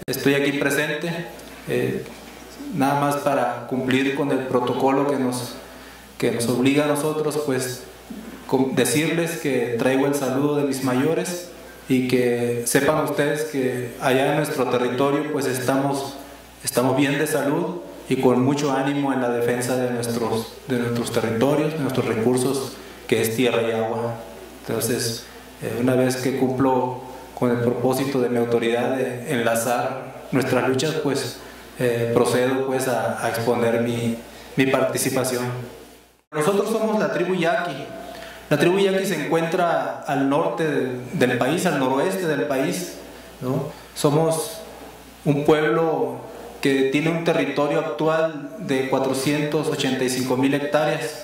Estoy aquí presente, nada más para cumplir con el protocolo que nos obliga a nosotros, pues decirles que traigo el saludo de mis mayores y que sepan ustedes que allá en nuestro territorio pues estamos bien de salud y con mucho ánimo en la defensa de nuestros territorios, de nuestros recursos, que es tierra y agua. Entonces, una vez que cumplo con el propósito de mi autoridad de enlazar nuestras luchas, pues procedo pues a exponer mi participación. Nosotros somos la tribu Yaqui. La tribu Yaqui se encuentra al norte del país, al noroeste del país, ¿no? Somos un pueblo que tiene un territorio actual de 485,000 hectáreas,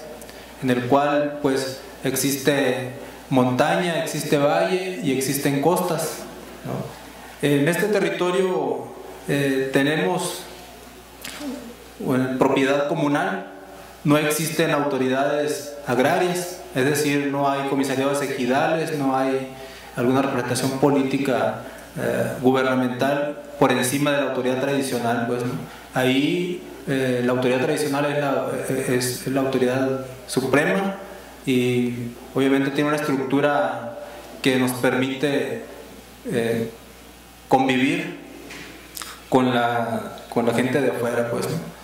en el cual pues existe montaña, existe valle y existen costas, ¿no? En este territorio tenemos propiedad comunal, no existen autoridades agrarias, es decir, no hay comisariados ejidales, no hay alguna representación política gubernamental por encima de la autoridad tradicional, pues, ¿no? Ahí la autoridad tradicional es la autoridad suprema y obviamente tiene una estructura que nos permite convivir con la gente de afuera, pues, ¿no?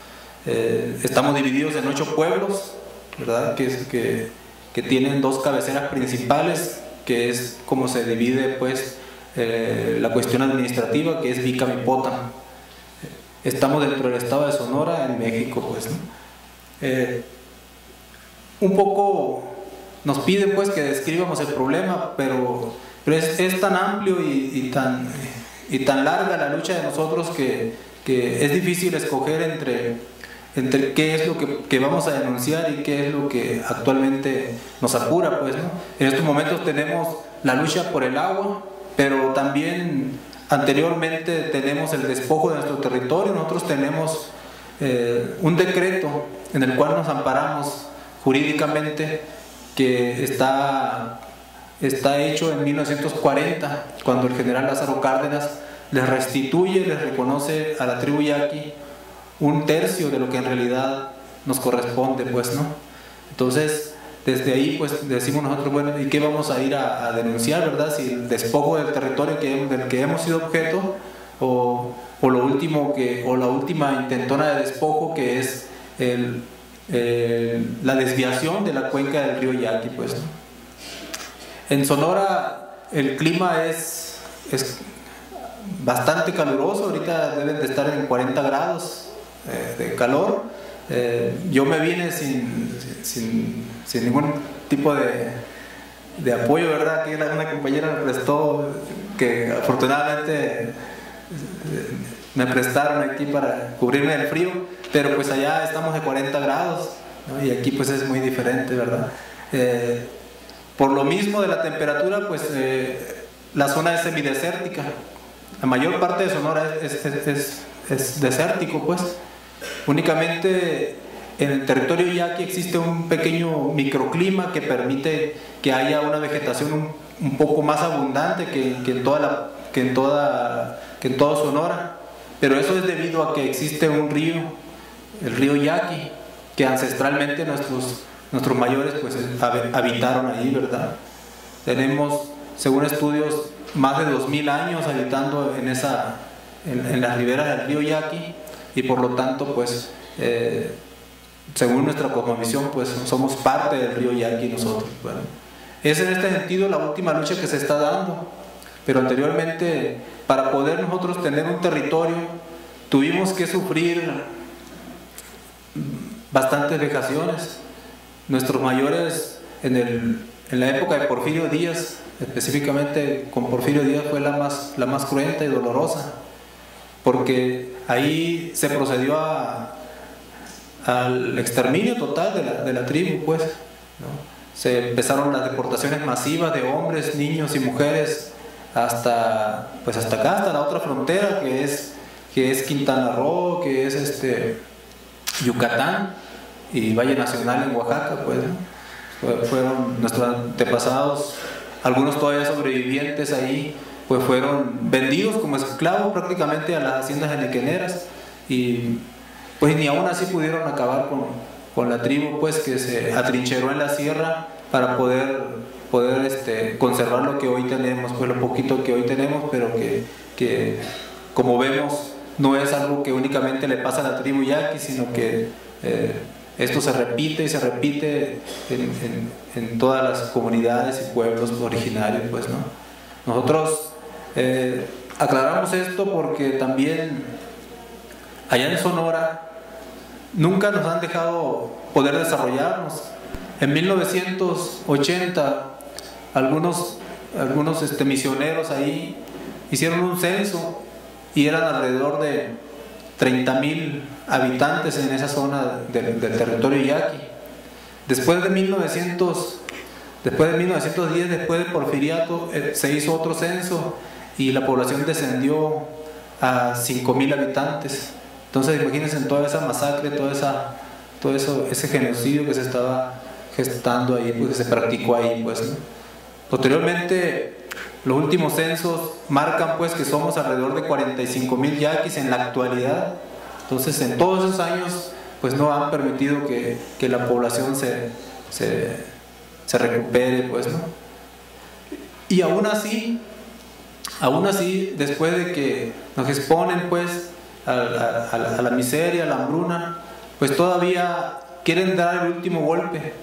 Estamos divididos en 8 pueblos, ¿verdad? Que tienen 2 cabeceras principales, que es como se divide pues la cuestión administrativa, que es Vicamipótamo. Estamos dentro del estado de Sonora, en México, pues, ¿no? Un poco nos piden pues que describamos el problema, pero es tan amplio y tan larga la lucha de nosotros que es difícil escoger entre qué es lo que vamos a denunciar y qué es lo que actualmente nos apura, pues, ¿no? En estos momentos tenemos la lucha por el agua, pero también anteriormente tenemos el despojo de nuestro territorio. Nosotros tenemos un decreto en el cual nos amparamos jurídicamente, que está hecho en 1940, cuando el general Lázaro Cárdenas les restituye, les reconoce a la tribu Yaqui 1/3 de lo que en realidad nos corresponde, pues, ¿no? Entonces, desde ahí pues decimos nosotros, bueno, ¿y qué vamos a ir a denunciar, verdad? Si el despojo del territorio del que hemos sido objeto, o la última intentona de despojo, que es la desviación de la cuenca del río Yaqui, pues, ¿no? En Sonora el clima es bastante caluroso, ahorita deben de estar en 40 grados de calor. Yo me vine sin ningún tipo de apoyo, ¿verdad? Aquí una compañera me prestó, que afortunadamente me prestaron aquí para cubrirme del frío, pero pues allá estamos de 40 grados, ¿no? Y aquí pues es muy diferente, ¿verdad? Por lo mismo de la temperatura, pues la zona es semidesértica. La mayor parte de Sonora es desértico, pues. Únicamente en el territorio Yaqui existe un pequeño microclima que permite que haya una vegetación un poco más abundante que en todo Sonora, pero eso es debido a que existe un río, el río Yaqui, que ancestralmente nuestros mayores pues habitaron ahí, ¿verdad? Tenemos, según estudios, más de 2000 años habitando en las riberas del río Yaqui, y por lo tanto pues según nuestra cosmovisión pues somos parte del río Yaqui nosotros. Bueno, es en este sentido la última lucha que se está dando, pero anteriormente, para poder nosotros tener un territorio, tuvimos que sufrir bastantes vejaciones. Nuestros mayores en la época de Porfirio Díaz, específicamente con Porfirio Díaz, fue la más cruenta y dolorosa, porque ahí se procedió al exterminio total de la tribu, pues, ¿no? Se empezaron las deportaciones masivas de hombres, niños y mujeres hasta acá, hasta la otra frontera, que es Quintana Roo, que es Yucatán y Valle Nacional en Oaxaca, pues, ¿no? Fueron nuestros antepasados, algunos todavía sobrevivientes ahí, pues fueron vendidos como esclavos prácticamente a las haciendas henequeneras, y pues ni aún así pudieron acabar con la tribu, pues, que se atrincheró en la sierra para poder conservar lo que hoy tenemos, pues lo poquito que hoy tenemos, pero que como vemos no es algo que únicamente le pasa a la tribu yaqui, sino que esto se repite y se repite en todas las comunidades y pueblos originarios, pues, ¿no? Nosotros aclaramos esto porque también allá en Sonora nunca nos han dejado poder desarrollarnos. En 1980 algunos misioneros ahí hicieron un censo y eran alrededor de 30,000 habitantes en esa zona del territorio yaqui. Después de 1910, después del Porfiriato, se hizo otro censo y la población descendió a 5,000 habitantes. Entonces imagínense en toda esa masacre, ese genocidio que se estaba gestando ahí, pues, que se practicó ahí, pues, ¿no? Posteriormente, los últimos censos marcan, pues, que somos alrededor de 45,000 yaquis en la actualidad. Entonces, en todos esos años, pues, no han permitido que la población se recupere, pues, ¿no? Y aún así, después de que nos exponen, pues, a la miseria, a la hambruna, pues todavía quieren dar el último golpe.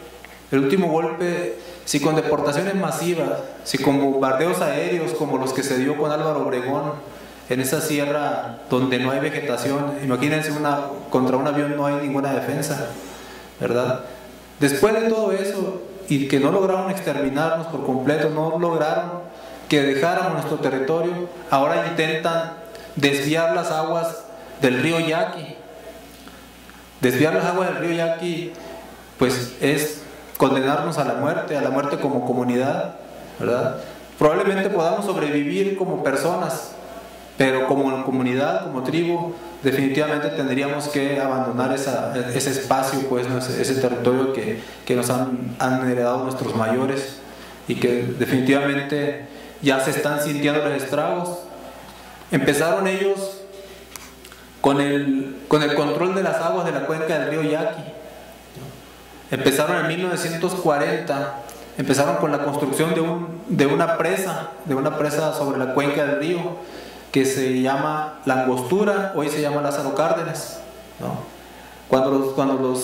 El último golpe, si con deportaciones masivas, si con bombardeos aéreos como los que se dio con Álvaro Obregón en esa sierra donde no hay vegetación. Imagínense, contra un avión no hay ninguna defensa, ¿verdad? Después de todo eso, y que no lograron exterminarnos por completo, no lograron que dejáramos nuestro territorio, ahora intentan desviar las aguas del río Yaqui. Desviar las aguas del río Yaqui, pues, es condenarnos a la muerte como comunidad, ¿verdad? Probablemente podamos sobrevivir como personas, pero como comunidad, como tribu, definitivamente tendríamos que abandonar ese espacio, pues, ¿no? ese territorio que nos han heredado nuestros mayores, y que definitivamente ya se están sintiendo los estragos. Empezaron ellos con el control de las aguas de la cuenca del río Yaqui. Empezaron en 1940, empezaron con la construcción de una presa sobre la cuenca del río, que se llama La Angostura, hoy se llama Lázaro Cárdenas, ¿no? Cuando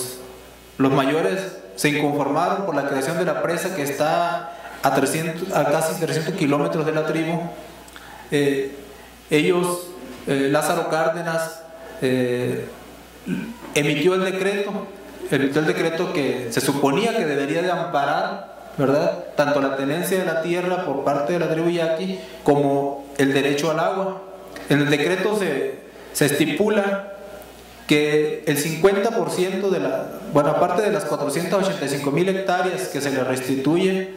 los mayores se inconformaron por la creación de la presa, que está a casi 300 kilómetros de la tribu, Lázaro Cárdenas emitió el decreto que se suponía que debería de amparar, ¿verdad?, tanto la tenencia de la tierra por parte de la tribu yaqui como el derecho al agua. En el decreto se estipula que el 50% aparte de las 485,000 hectáreas que se le restituye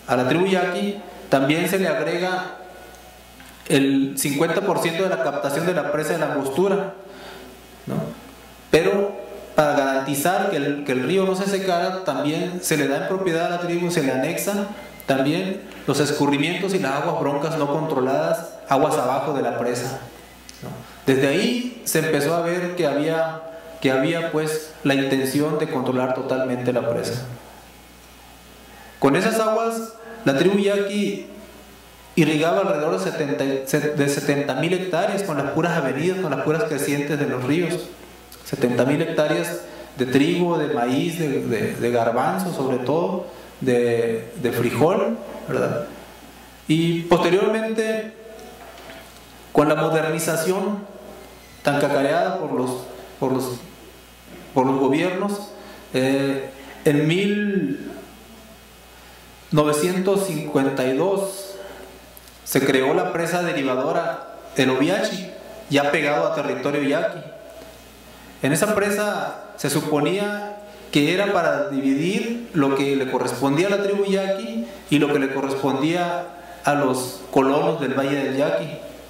a la tribu yaqui, también se le agrega el 50% de la captación de la presa de la Angostura, ¿no? Pero para garantizar que el río no se secara, también se le da en propiedad a la tribu, se le anexan también los escurrimientos y las aguas broncas no controladas, aguas abajo de la presa, ¿no? Desde ahí se empezó a ver que había pues la intención de controlar totalmente la presa. Con esas aguas, la tribu yaqui irrigaba alrededor de 70,000 hectáreas con las puras avenidas, con las puras crecientes de los ríos. 70,000 hectáreas de trigo, de maíz, de garbanzo, sobre todo, de frijol, ¿verdad? Y posteriormente, con la modernización tan cacareada por los gobiernos, en 1952 se creó la presa derivadora El Oviachi, ya pegado a territorio yaqui. En esa presa se suponía que era para dividir lo que le correspondía a la tribu yaqui y lo que le correspondía a los colonos del Valle del Yaqui,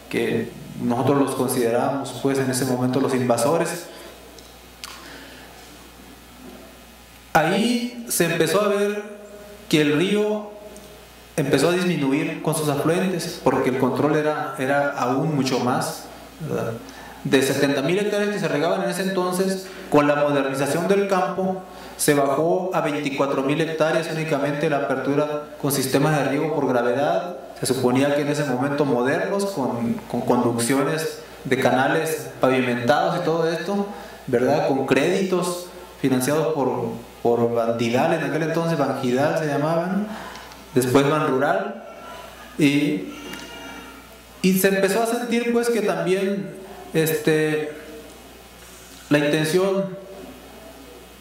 que nosotros los considerábamos, pues, en ese momento los invasores. Ahí se empezó a ver que el río empezó a disminuir con sus afluentes, porque el control era aún mucho más, ¿verdad? De 70,000 hectáreas que se regaban en ese entonces, con la modernización del campo, se bajó a 24,000 hectáreas únicamente la apertura con sistemas de riego por gravedad. Se suponía que en ese momento modernos, con conducciones de canales pavimentados y todo esto, ¿verdad? Con créditos financiados por Bandidal, en aquel entonces Bangidal se llamaban, después Banrural, y se empezó a sentir pues que también la intención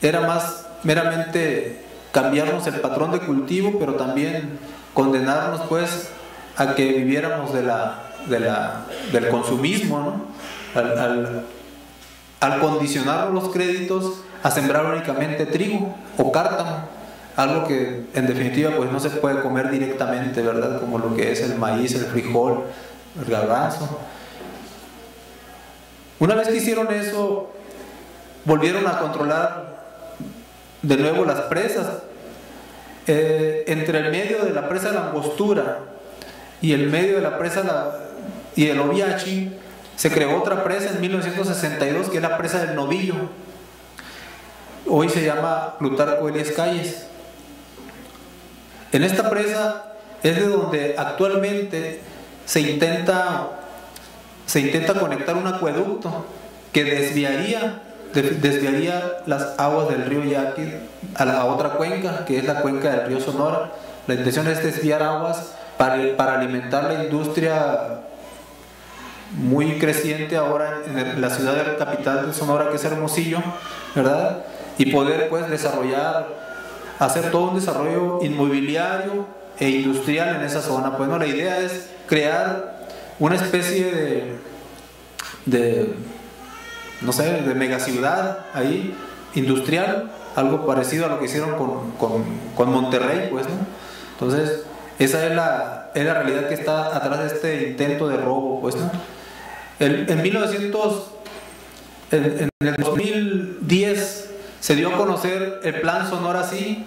era más meramente cambiarnos el patrón de cultivo, pero también condenarnos pues a que viviéramos del consumismo, ¿no? Al condicionar los créditos a sembrar únicamente trigo o cártamo, algo que en definitiva pues no se puede comer directamente, ¿verdad? Como lo que es el maíz, el frijol, el garbanzo. Una vez que hicieron eso, volvieron a controlar de nuevo las presas. Entre el medio de la presa de la Angostura y el medio de la presa y el Oviachi, se creó otra presa en 1962, que es la presa del Novillo. Hoy se llama Plutarco Elias Calles. En esta presa es de donde actualmente se intenta conectar un acueducto que desviaría las aguas del río Yaqui a la otra cuenca, que es la cuenca del río Sonora. La intención es desviar aguas para alimentar la industria muy creciente ahora en la ciudad de la capital de Sonora, que es Hermosillo, ¿verdad? Y poder pues hacer todo un desarrollo inmobiliario e industrial en esa zona. Pues no, la idea es crear una especie de megaciudad ahí, industrial, algo parecido a lo que hicieron con Monterrey, pues, ¿no? Entonces, esa es la realidad que está atrás de este intento de robo, pues, ¿no? En el 2010 se dio a conocer el Plan Sonora Sí,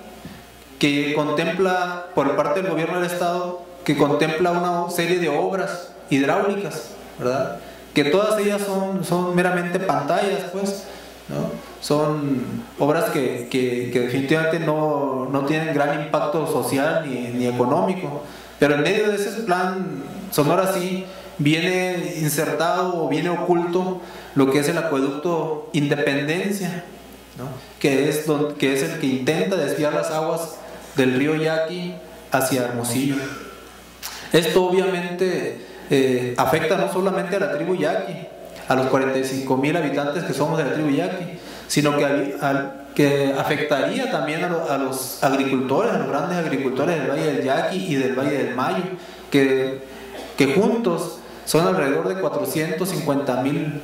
que contempla, por parte del gobierno del estado, que contempla una serie de obras hidráulicas, ¿verdad? Que todas ellas son meramente pantallas, pues, ¿no? Son obras que definitivamente no tienen gran impacto social ni económico, pero en medio de ese plan Sonora Sí viene insertado o viene oculto lo que es el acueducto Independencia, ¿no? que es el que intenta desviar las aguas del río Yaqui hacia Hermosillo. Esto obviamente afecta no solamente a la tribu Yaqui, a los 45,000 habitantes que somos de la tribu Yaqui, sino que afectaría también a los agricultores, a los grandes agricultores del Valle del Yaqui y del Valle del Mayo, que juntos son alrededor de 450,000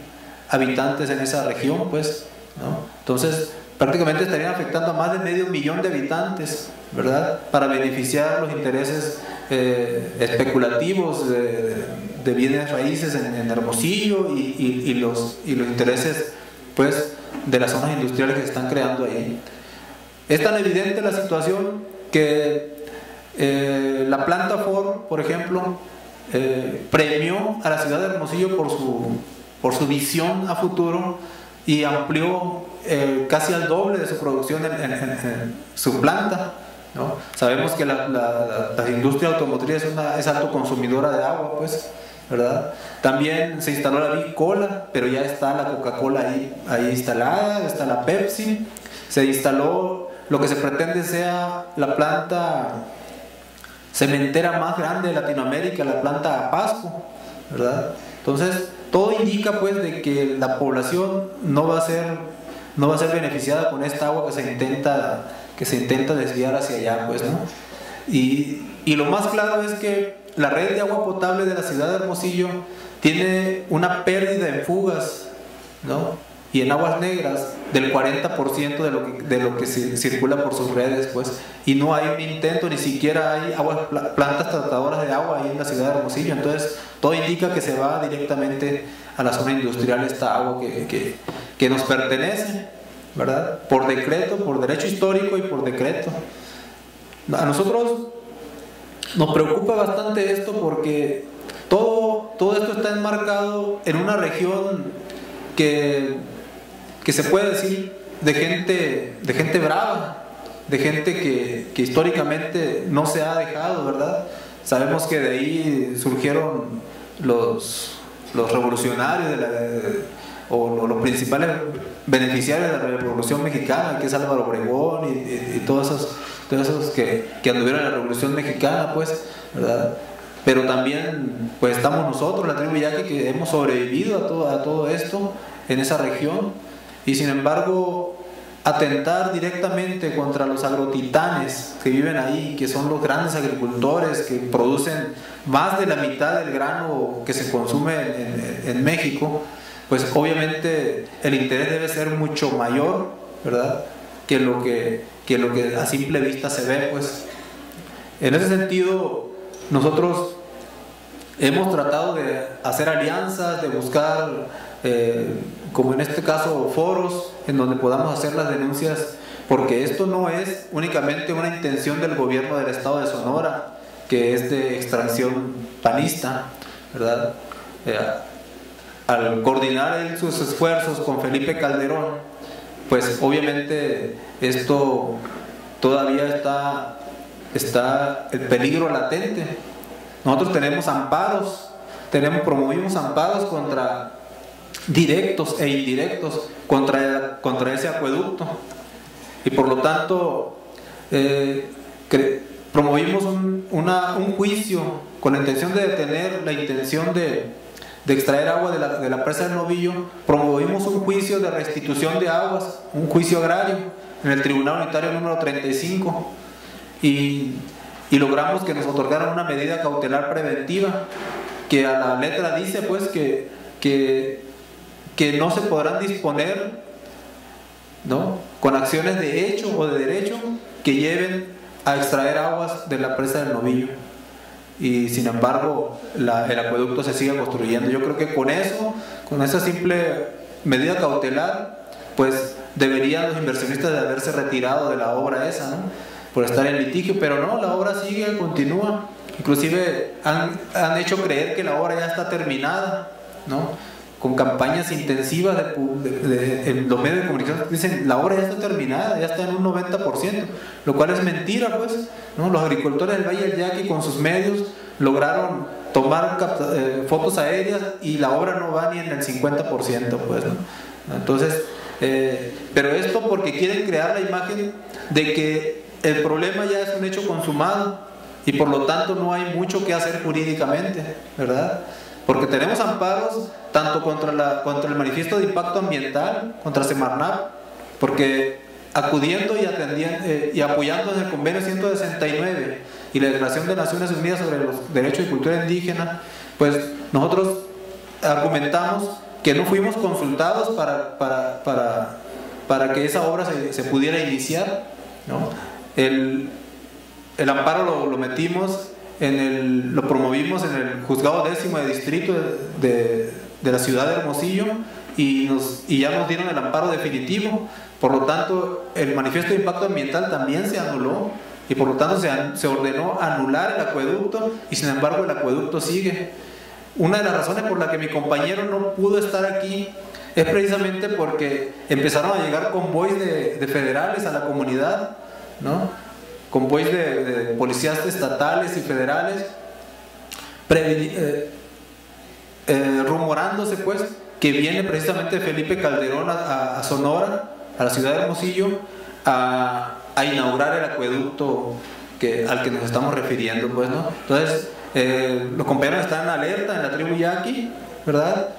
habitantes en esa región, pues, ¿no? Entonces, prácticamente estarían afectando a más de 500,000 de habitantes, ¿verdad? Para beneficiar los intereses especulativos de bienes raíces en Hermosillo y los intereses, pues, de las zonas industriales que se están creando ahí. Es tan evidente la situación que la planta Ford, por ejemplo, premió a la ciudad de Hermosillo por su visión a futuro y amplió casi al doble de su producción en su planta, ¿no? Sabemos que la industria automotriz es autoconsumidora de agua, pues, ¿verdad? También se instaló la Big Cola, pero ya está la Coca-Cola ahí instalada, está la Pepsi. Se instaló lo que se pretende sea la planta cementera más grande de Latinoamérica, la planta Pasco, ¿verdad? Entonces, todo indica pues de que la población no va a ser beneficiada con esta agua que se intenta desviar hacia allá, pues, ¿no? Y lo más claro es que la red de agua potable de la ciudad de Hermosillo tiene una pérdida en fugas, ¿no? Y en aguas negras del 40% de lo que circula por sus redes, pues, y no hay un intento, ni siquiera hay plantas tratadoras de agua ahí en la ciudad de Hermosillo. Entonces todo indica que se va directamente a la zona industrial esta agua que nos pertenece, ¿verdad? Por decreto, por derecho histórico y por decreto. A nosotros nos preocupa bastante esto porque todo esto está enmarcado en una región que se puede decir de gente brava, de gente que históricamente no se ha dejado, ¿verdad? Sabemos que de ahí surgieron los revolucionarios o los principales beneficiarios de la Revolución Mexicana, que es Álvaro Obregón y todos esos que anduvieron en la Revolución Mexicana, pues, ¿verdad? Pero también pues estamos nosotros, la tribu yaqui, que hemos sobrevivido a todo esto en esa región, y sin embargo atentar directamente contra los agrotitanes que viven ahí, que son los grandes agricultores que producen más de la mitad del grano que se consume en México, pues obviamente el interés debe ser mucho mayor, ¿verdad?, que lo que a simple vista se ve. Pues en ese sentido nosotros hemos tratado de hacer alianzas, de buscar como en este caso foros en donde podamos hacer las denuncias, porque esto no es únicamente una intención del gobierno del estado de Sonora, que es de extracción panista, ¿verdad? Al coordinar sus esfuerzos con Felipe Calderón, pues obviamente esto todavía está el peligro latente. Nosotros tenemos amparos, promovimos amparos contra directos e indirectos contra ese acueducto, y por lo tanto promovimos un juicio con la intención de detener la intención de extraer agua de la presa del Novillo. Promovimos un juicio de restitución de aguas, un juicio agrario en el Tribunal Unitario número 35, y logramos que nos otorgaran una medida cautelar preventiva que a la letra dice pues que no se podrán disponer, ¿no?, con acciones de hecho o de derecho que lleven a extraer aguas de la presa del Novillo, y sin embargo el acueducto se sigue construyendo. Yo creo que con esa simple medida cautelar, pues deberían los inversionistas de haberse retirado de la obra esa, ¿no?, por estar en litigio, pero no, la obra sigue, continúa. Inclusive han hecho creer que la obra ya está terminada, ¿no?, con campañas intensivas en los medios de comunicación. Dicen, la obra ya está terminada, ya está en un 90%, lo cual es mentira, pues, ¿no? Los agricultores del Valle del Yaqui con sus medios lograron tomar fotos aéreas y la obra no va ni en el 50%, pues, ¿no? Entonces, pero esto porque quieren crear la imagen de que el problema ya es un hecho consumado y por lo tanto no hay mucho que hacer jurídicamente, ¿verdad? Porque tenemos amparos tanto contra el manifiesto de impacto ambiental, contra Semarnat, porque acudiendo y apoyando en el convenio 169 y la Declaración de Naciones Unidas sobre los Derechos de Cultura Indígena, pues nosotros argumentamos que no fuimos consultados para que esa obra se pudiera iniciar, ¿no? El amparo lo metimos lo promovimos en el juzgado 10º de distrito de la ciudad de Hermosillo, y ya nos dieron el amparo definitivo. Por lo tanto, el manifiesto de impacto ambiental también se anuló, y por lo tanto se ordenó anular el acueducto, y sin embargo el acueducto sigue. Una de las razones por la que mi compañero no pudo estar aquí es precisamente porque empezaron a llegar convoys de federales a la comunidad, ¿no?, convoys de policías estatales y federales, rumorándose pues que viene precisamente Felipe Calderón a Sonora, a la ciudad de Hermosillo, a inaugurar el acueducto al que nos estamos refiriendo, pues, ¿no? Entonces los compañeros están en alerta en la tribu yaqui, ¿verdad?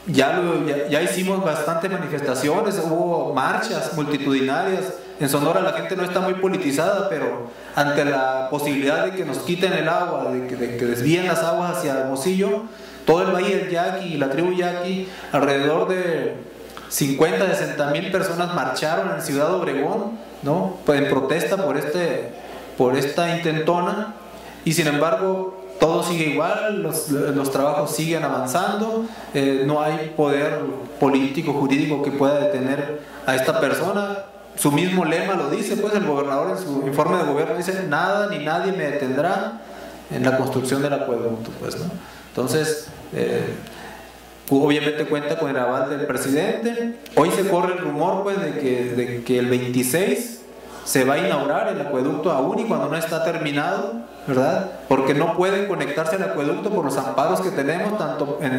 Ya hicimos bastantes manifestaciones, hubo marchas multitudinarias. En Sonora la gente no está muy politizada, pero ante la posibilidad de que nos quiten el agua, de que desvíen las aguas hacia Hermosillo, todo el Valle del Yaqui y la tribu yaqui, alrededor de 50-60 mil personas marcharon en Ciudad Obregón, ¿no?, pues en protesta por esta intentona, y sin embargo todo sigue igual, los trabajos siguen avanzando, no hay poder político, jurídico que pueda detener a esta persona. su mismo lema lo dice, pues el gobernador en su informe de gobierno dice: nada ni nadie me detendrá en la construcción del acueducto, pues, ¿no? Entonces, obviamente cuenta con el aval del presidente. Hoy se corre el rumor, pues, de que el 26 se va a inaugurar el acueducto aún y cuando no está terminado, ¿verdad? Porque no pueden conectarse al acueducto por los amparos que tenemos tanto en